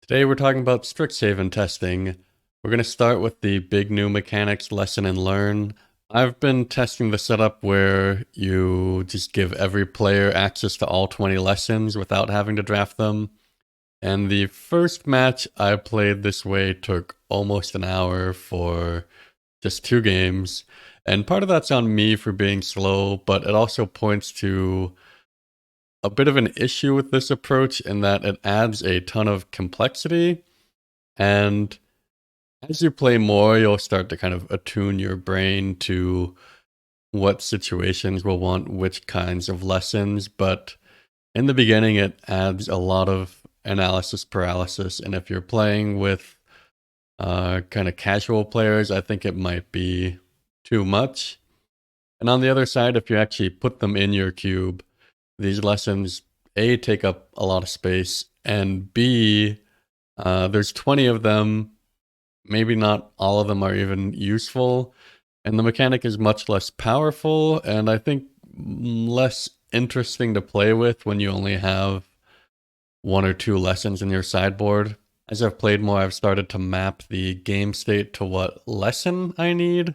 Today we're talking about Strixhaven testing. We're going to start with the big new mechanics lesson and learn. I've been testing the setup where you just give every player access to all 20 lessons without having to draft them. And the first match I played this way took almost an hour for just 2 games. And part of that's on me for being slow, but it also points to a bit of an issue with this approach in that it adds a ton of complexity. And as you play more, you'll start to kind of attune your brain to what situations will want which kinds of lessons. But in the beginning, it adds a lot of analysis paralysis. And if you're playing with kind of casual players, I think it might be too much. And on the other side, if you actually put them in your cube, these lessons, A, take up a lot of space, and B, there's 20 of them. Maybe not all of them are even useful, and the mechanic is much less powerful, and I think less interesting to play with when you only have 1 or 2 lessons in your sideboard. As I've played more, I've started to map the game state to what lesson I need,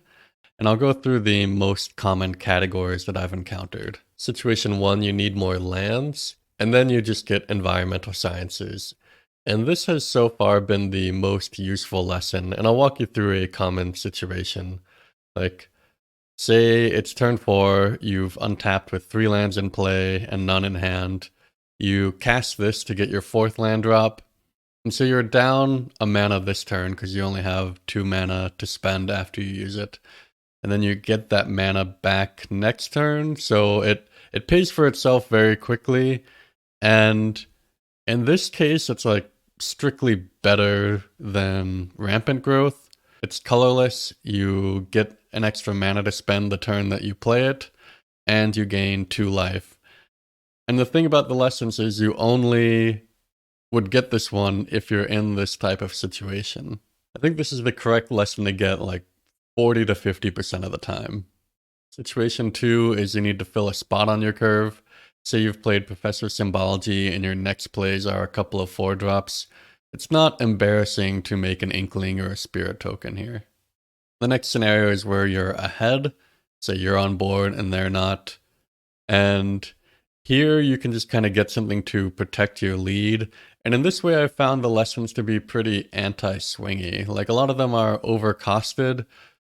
and I'll go through the most common categories that I've encountered. Situation 1, you need more lands, and then you just get environmental sciences. And this has so far been the most useful lesson, and I'll walk you through a common situation. Like, say it's turn 4, you've untapped with 3 lands in play and none in hand. You cast this to get your 4th land drop, and so you're down a mana this turn because you only have 2 mana to spend after you use it. And then you get that mana back next turn, so it pays for itself very quickly. And in this case, it's like strictly better than Rampant Growth. It's colorless, you get an extra mana to spend the turn that you play it, and you gain 2 life. And the thing about the lessons is you only would get this one if you're in this type of situation. I think this is the correct lesson to get like 40 to 50% of the time. Situation 2 is you need to fill a spot on your curve. Say you've played Professor Symbology and your next plays are a couple of 4-drops. It's not embarrassing to make an Inkling or a Spirit token here. The next scenario is where you're ahead. Say you're on board and they're not. And here you can just kind of get something to protect your lead. And in this way, I found the lessons to be pretty anti-swingy. Like a lot of them are overcosted,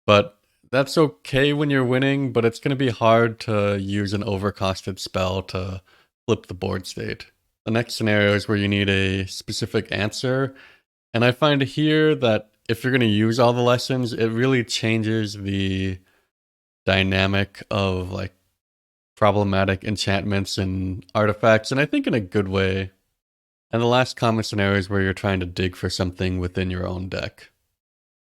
but that's okay when you're winning, but it's going to be hard to use an overcosted spell to flip the board state. The next scenario is where you need a specific answer. And I find here that if you're going to use all the lessons, it really changes the dynamic of like problematic enchantments and artifacts, and I think in a good way. And the last common scenario is where you're trying to dig for something within your own deck.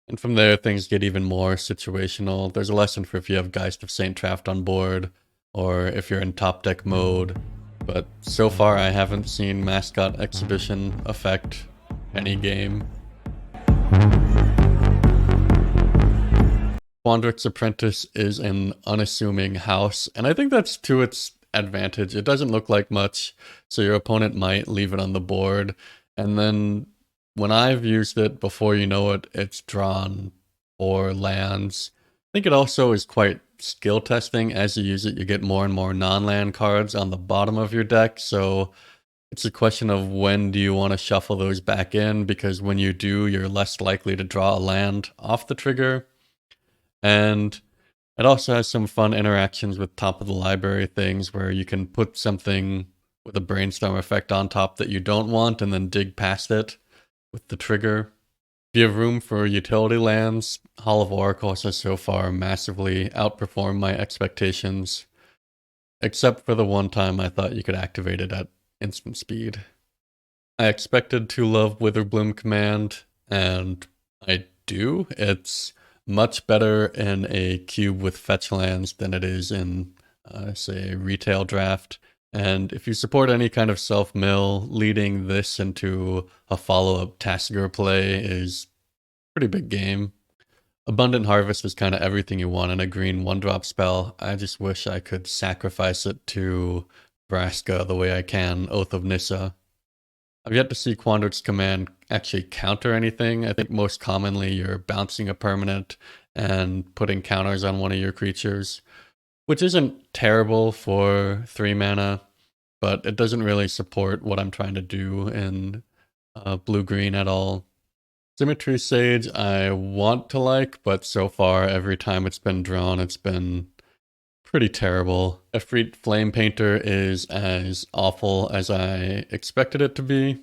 And from there, things get even more situational. There's a lesson for if you have Geist of Saint Traft on board, or if you're in top deck mode. But so far, I haven't seen Mascot Exhibition affect any game. Quandrix's Apprentice is an unassuming house, and I think that's to its advantage. It doesn't look like much, so your opponent might leave it on the board, and then when I've used it, before you know it, it's drawn 4 lands. I think it also is quite skill testing. As you use it, you get more and more non-land cards on the bottom of your deck, so it's a question of when do you want to shuffle those back in, because when you do, you're less likely to draw a land off the trigger. And it also has some fun interactions with top of the library things where you can put something with a brainstorm effect on top that you don't want and then dig past it with the trigger. If you have room for utility lands, Hall of Oracles has so far massively outperformed my expectations, except for the one time I thought you could activate it at instant speed. I expected to love Witherbloom Command, and I do. It's much better in a cube with fetch lands than it is in, say, retail draft. And if you support any kind of self-mill, leading this into a follow-up Tasigur play is a pretty big game. Abundant Harvest is kind of everything you want in a green 1-drop spell. I just wish I could sacrifice it to Vraska the way I can Oath of Nissa. I've yet to see Quandric's command actually counter anything. I think most commonly you're bouncing a permanent and putting counters on one of your creatures, which isn't terrible for 3 mana, but it doesn't really support what I'm trying to do in blue-green at all. Symmetry Sage I want to like, but so far every time it's been drawn it's been pretty terrible. Efreet Flamepainter is as awful as I expected it to be.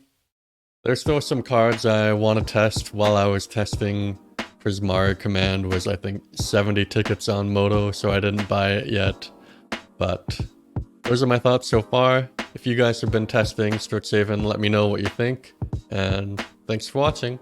There's still some cards I want to test. While I was testing, Prismari Command was I think 70 tickets on Moto, so I didn't buy it yet. But those are my thoughts so far. If you guys have been testing Strixhaven, let me know what you think, and thanks for watching.